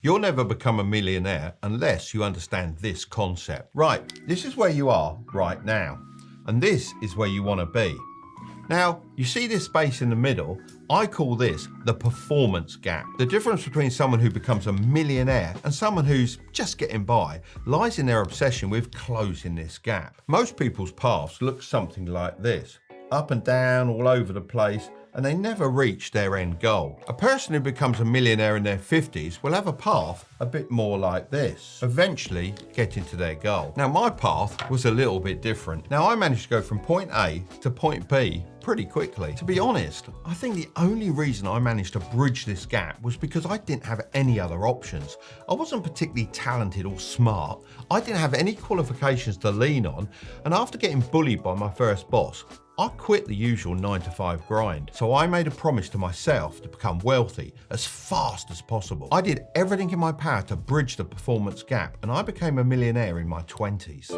You'll never become a millionaire unless you understand this concept. Right, this is where you are right now, and this is where you want to be. Now, you see this space in the middle? I call this the performance gap. The difference between someone who becomes a millionaire and someone who's just getting by lies in their obsession with closing this gap. Most people's paths look something like this, up and down all over the place, and they never reach their end goal. A person who becomes a millionaire in their 50s will have a path a bit more like this, eventually getting to their goal. Now, my path was a little bit different. Now, I managed to go from point A to point B pretty quickly. To be honest, I think the only reason I managed to bridge this gap was because I didn't have any other options. I wasn't particularly talented or smart. I didn't have any qualifications to lean on, and after getting bullied by my first boss, I quit the usual 9-to-5 grind. So I made a promise to myself to become wealthy as fast as possible. I did everything in my power to bridge the performance gap, and I became a millionaire in my 20s.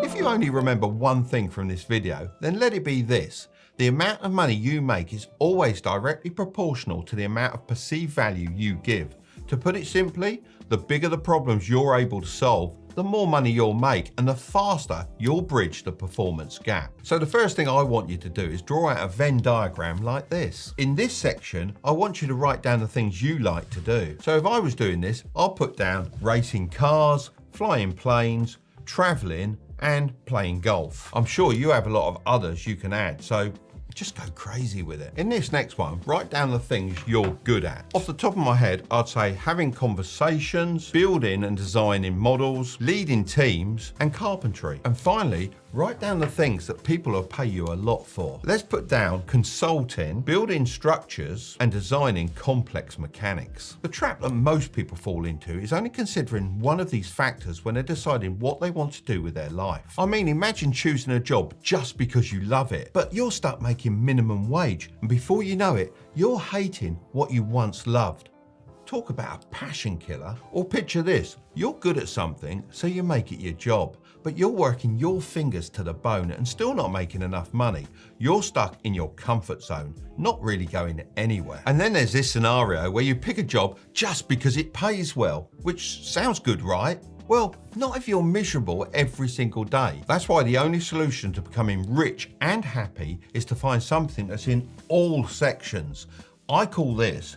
If you only remember one thing from this video, then let it be this. The amount of money you make is always directly proportional to the amount of perceived value you give. To put it simply, the bigger the problems you're able to solve, the more money you'll make and the faster you'll bridge the performance gap. So the first thing I want you to do is draw out a Venn diagram like this. In this section, I want you to write down the things you like to do. So if I was doing this, I'll put down racing cars, flying planes, traveling, and playing golf. I'm sure you have a lot of others you can add, so just go crazy with it. In this next one, write down the things you're good at. Off the top of my head, I'd say having conversations, building and designing models, leading teams, and carpentry. And finally, write down the things that people will pay you a lot for. Let's put down consulting, building structures, and designing complex mechanics. The trap that most people fall into is only considering one of these factors when they're deciding what they want to do with their life. I mean, imagine choosing a job just because you love it, but you're stuck making minimum wage, and before you know it, you're hating what you once loved. Talk about a passion killer. Or picture this, you're good at something, so you make it your job, but you're working your fingers to the bone and still not making enough money. You're stuck in your comfort zone, not really going anywhere. And then there's this scenario where you pick a job just because it pays well, which sounds good, right? Well, not if you're miserable every single day. That's why the only solution to becoming rich and happy is to find something that's in all sections. I call this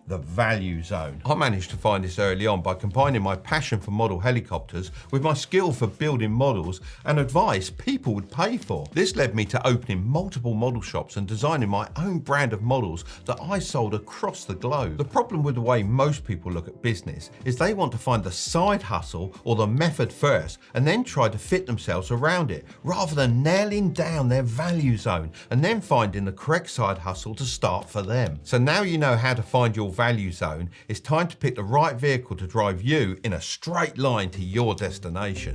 the value zone. I managed to find this early on by combining my passion for model helicopters with my skill for building models and advice people would pay for. This led me to opening multiple model shops and designing my own brand of models that I sold across the globe. The problem with the way most people look at business is they want to find the side hustle or the method first and then try to fit themselves around it, rather than nailing down their value zone and then finding the correct side hustle to start for them. So now you know how to find your value zone. It's time to pick the right vehicle to drive you in a straight line to your destination.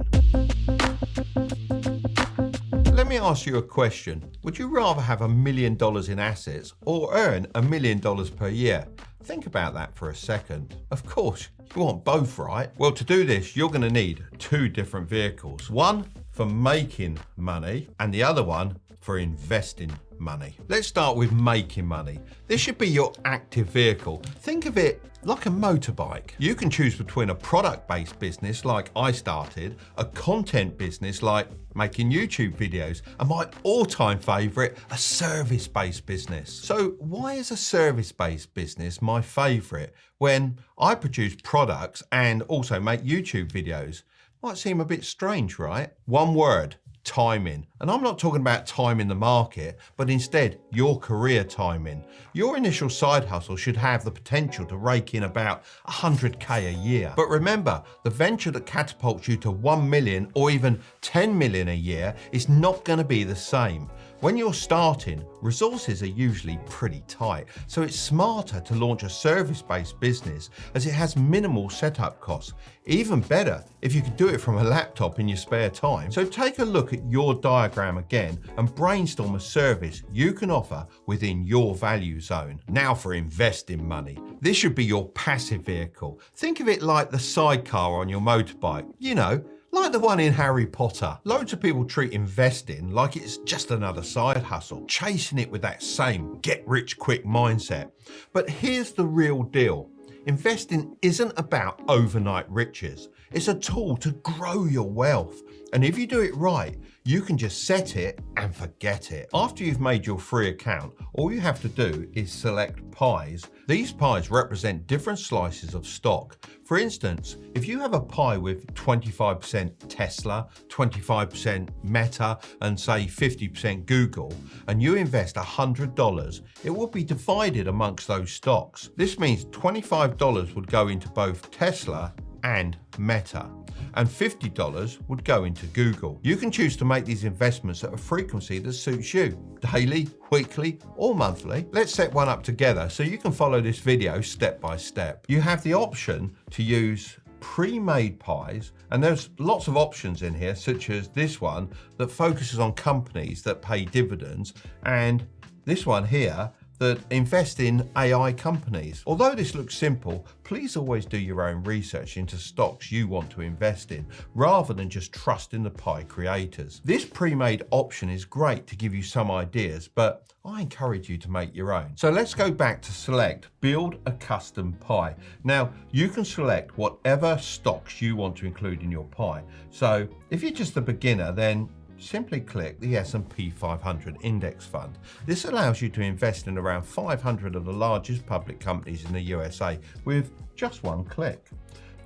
Let me ask you a question. Would you rather have $1 million in assets or earn $1 million per year? Think about that for a second. Of course, you want both, right? Well, to do this, you're going to need two different vehicles. One for making money and the other one for investing money. Let's start with making money. This should be your active vehicle. Think of it like a motorbike. You can choose between a product-based business like I started, a content business like making YouTube videos, and my all-time favorite, a service-based business. So why is a service-based business my favorite when I produce products and also make YouTube videos? Might seem a bit strange, right? One word: timing. And I'm not talking about time in the market, but instead your career timing. Your initial side hustle should have the potential to rake in about 100K a year. But remember, the venture that catapults you to 1 million or even 10 million a year is not going to be the same. When you're starting, resources are usually pretty tight, so it's smarter to launch a service-based business as it has minimal setup costs. Even better if you can do it from a laptop in your spare time. So take a look at your diagram again and brainstorm a service you can offer within your value zone. Now for investing money. This should be your passive vehicle. Think of it like the sidecar on your motorbike. You know, like the one in Harry Potter. Loads of people treat investing like it's just another side hustle, chasing it with that same get-rich-quick mindset. But here's the real deal. investing isn't about overnight riches. It's a tool to grow your wealth. And if you do it right, you can just set it and forget it. After you've made your free account, all you have to do is select pies. These pies represent different slices of stock. For instance, if you have a pie with 25% Tesla, 25% Meta, and say 50% Google, and you invest $100, it will be divided amongst those stocks. This means $25 would go into both Tesla and Meta, and $50 would go into Google. You can choose to make these investments at a frequency that suits you, daily, weekly, or monthly. Let's set one up together so you can follow this video step by step. You have the option to use pre-made pies, and there's lots of options in here, such as this one that focuses on companies that pay dividends, and this one here that invest in AI companies. Although this looks simple, please always do your own research into stocks you want to invest in, rather than just trust in the pie creators. This pre-made option is great to give you some ideas, but I encourage you to make your own. So let's go back to select Build a Custom Pie. Now, you can select whatever stocks you want to include in your pie. So if you're just a beginner, then simply click the S&P 500 index fund. This allows you to invest in around 500 of the largest public companies in the USA with just one click.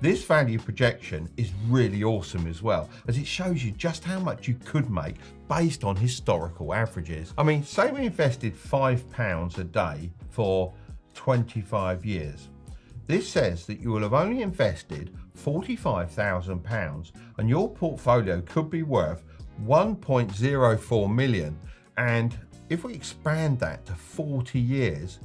This value projection is really awesome as well, as it shows you just how much you could make based on historical averages. I mean, say we invested £5 a day for 25 years. This says that you will have only invested £45,000 and your portfolio could be worth 1.04 million, and if we expand that to 40 years,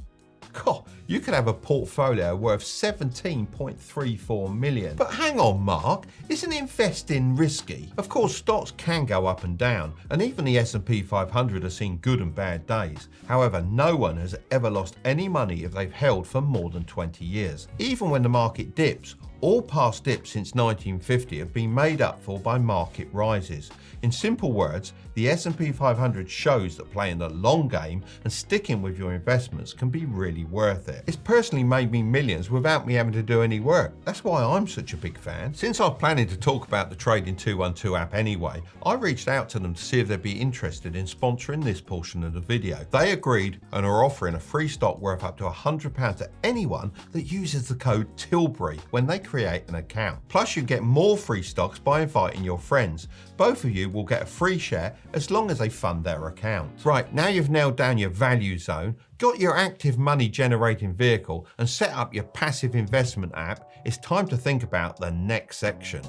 you could have a portfolio worth 17.34 million. But hang on, Mark, isn't investing risky? Of course, stocks can go up and down, and even the S&P 500 has seen good and bad days. However, no one has ever lost any money if they've held for more than 20 years. Even when the market dips, all past dips since 1950 have been made up for by market rises. In simple words, the S&P 500 shows that playing the long game and sticking with your investments can be really worth it. It's personally made me millions without me having to do any work. That's why I'm such a big fan. Since I'm planning to talk about the Trading 212 app anyway, I reached out to them to see if they'd be interested in sponsoring this portion of the video. They agreed and are offering a free stock worth up to £100 to anyone that uses the code Tilbury when they create an account. Plus, you get more free stocks by inviting your friends. Both of you will get a free share as long as they fund their account. Right, now you've nailed down your value zone, got your active money generating vehicle, and set up your passive investment app, it's time to think about the next section.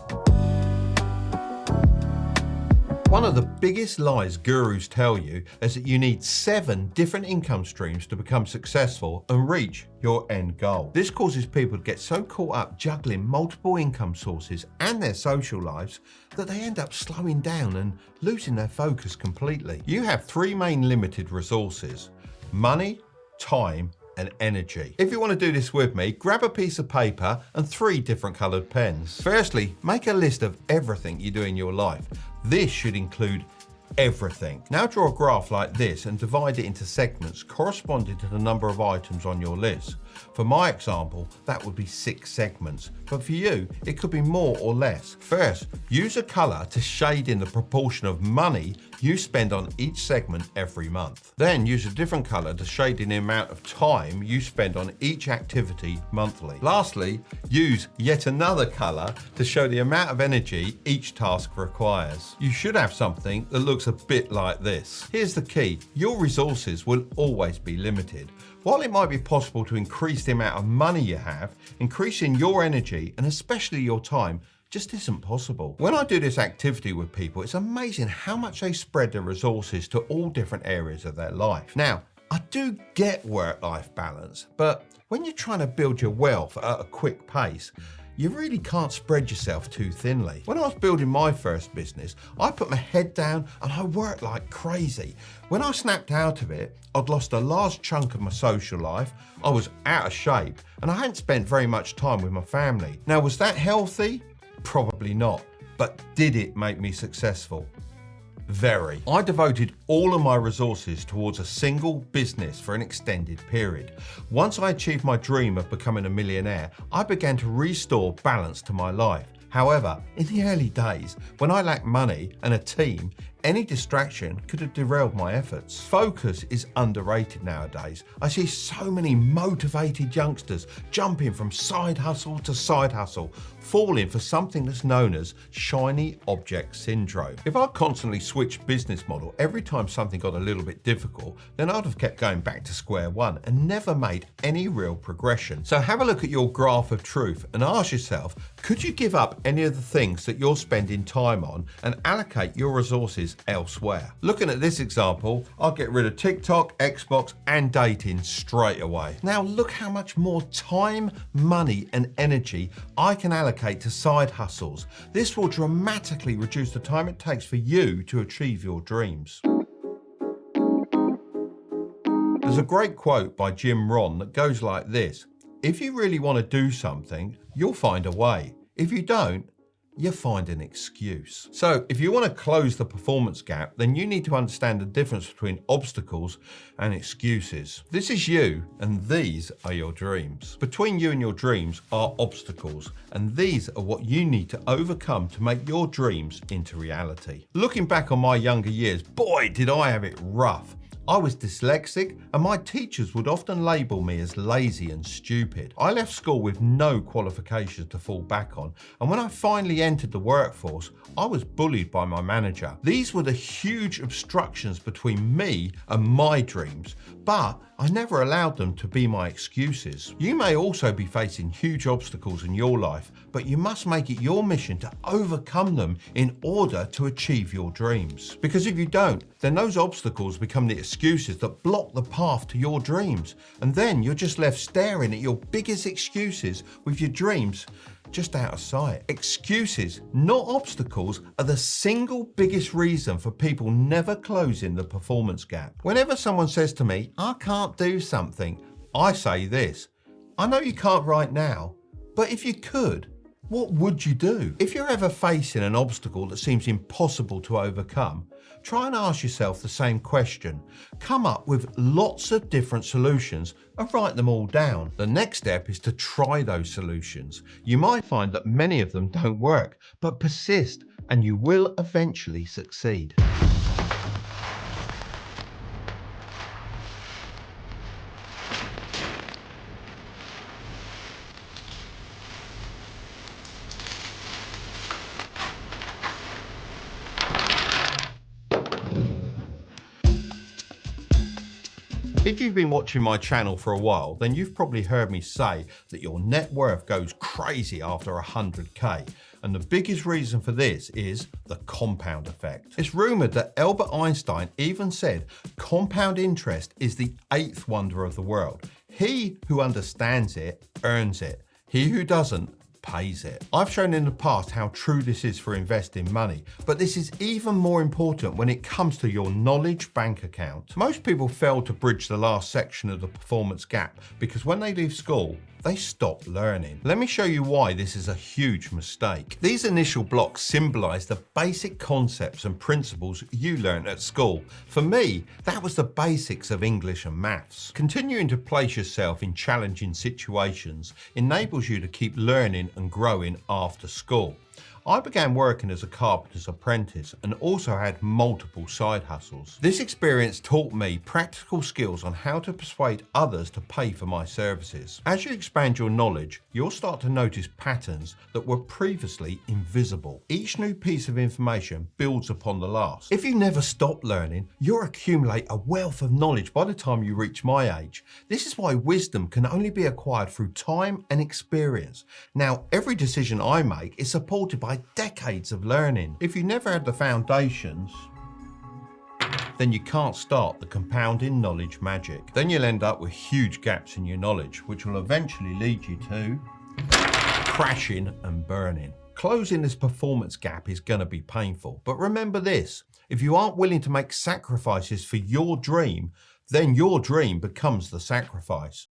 One of the biggest lies gurus tell you is that you need 7 different income streams to become successful and reach your end goal. This causes people to get so caught up juggling multiple income sources and their social lives that they end up slowing down and losing their focus completely. You have 3 main limited resources: money, time, and energy. If you want to do this with me, grab a piece of paper and 3 different colored pens. Firstly, make a list of everything you do in your life. This should include everything. Now draw a graph like this and divide it into segments corresponding to the number of items on your list. For my example, that would be 6 segments, but for you, it could be more or less. First, use a color to shade in the proportion of money you spend on each segment every month. Then use a different color to shade in the amount of time you spend on each activity monthly. Lastly, use yet another color to show the amount of energy each task requires. You should have something that looks a bit like this. Here's the key: your resources will always be limited. While it might be possible to increase the amount of money you have, increasing your energy and especially your time just isn't possible. When I do this activity with people, it's amazing how much they spread their resources to all different areas of their life. Now, I do get work-life balance, but when you're trying to build your wealth at a quick pace, you really can't spread yourself too thinly. When I was building my first business, I put my head down and I worked like crazy. When I snapped out of it, I'd lost a large chunk of my social life, I was out of shape, and I hadn't spent very much time with my family. Now, was that healthy? Probably not. But did it make me successful? Very. I devoted all of my resources towards a single business for an extended period. Once I achieved my dream of becoming a millionaire, I began to restore balance to my life. However, in the early days, when I lacked money and a team, any distraction could have derailed my efforts. Focus is underrated nowadays. I see so many motivated youngsters jumping from side hustle to side hustle, falling for something that's known as shiny object syndrome. If I constantly switched business model every time something got a little bit difficult, then I'd have kept going back to square one and never made any real progression. So have a look at your graph of truth and ask yourself, could you give up any of the things that you're spending time on and allocate your resources elsewhere? Looking at this example, I'll get rid of TikTok, Xbox, and dating straight away. Now look how much more time, money, and energy I can allocate to side hustles. This will dramatically reduce the time it takes for you to achieve your dreams. There's a great quote by Jim Rohn that goes like this: if you really want to do something, you'll find a way. If you don't, you find an excuse. So if you want to close the performance gap, then you need to understand the difference between obstacles and excuses. This is you, and these are your dreams. Between you and your dreams are obstacles, and these are what you need to overcome to make your dreams into reality. Looking back on my younger years, boy, did I have it rough. I was dyslexic, and my teachers would often label me as lazy and stupid. I left school with no qualifications to fall back on, and when I finally entered the workforce, I was bullied by my manager. These were the huge obstructions between me and my dreams, but I never allowed them to be my excuses. You may also be facing huge obstacles in your life, but you must make it your mission to overcome them in order to achieve your dreams. Because if you don't, then those obstacles become the excuses that block the path to your dreams. And then you're just left staring at your biggest excuses with your dreams just out of sight. Excuses, not obstacles, are the single biggest reason for people never closing the performance gap. Whenever someone says to me, I can't do something, I say this: I know you can't right now, but if you could, what would you do? If you're ever facing an obstacle that seems impossible to overcome, try and ask yourself the same question. Come up with lots of different solutions and write them all down. The next step is to try those solutions. You might find that many of them don't work, but persist and you will eventually succeed. If you've been watching my channel for a while, then you've probably heard me say that your net worth goes crazy after 100K. And the biggest reason for this is the compound effect. It's rumored that Albert Einstein even said compound interest is the 8th wonder of the world. He who understands it earns it. He who doesn't pays it. I've shown in the past how true this is for investing money, but this is even more important when it comes to your knowledge bank account. Most people fail to bridge the last section of the performance gap because when they leave school, they stop learning. Let me show you why this is a huge mistake. These initial blocks symbolize the basic concepts and principles you learned at school. For me, that was the basics of English and maths. Continuing to place yourself in challenging situations enables you to keep learning and growing after school. I began working as a carpenter's apprentice and also had multiple side hustles. This experience taught me practical skills on how to persuade others to pay for my services. As you expand your knowledge, you'll start to notice patterns that were previously invisible. Each new piece of information builds upon the last. If you never stop learning, you'll accumulate a wealth of knowledge by the time you reach my age. This is why wisdom can only be acquired through time and experience. Now, every decision I make is supported by decades of learning. If you never had the foundations, then you can't start the compounding knowledge magic. Then you'll end up with huge gaps in your knowledge, which will eventually lead you to crashing and burning. Closing this performance gap is going to be painful, but remember this: if you aren't willing to make sacrifices for your dream, then your dream becomes the sacrifice.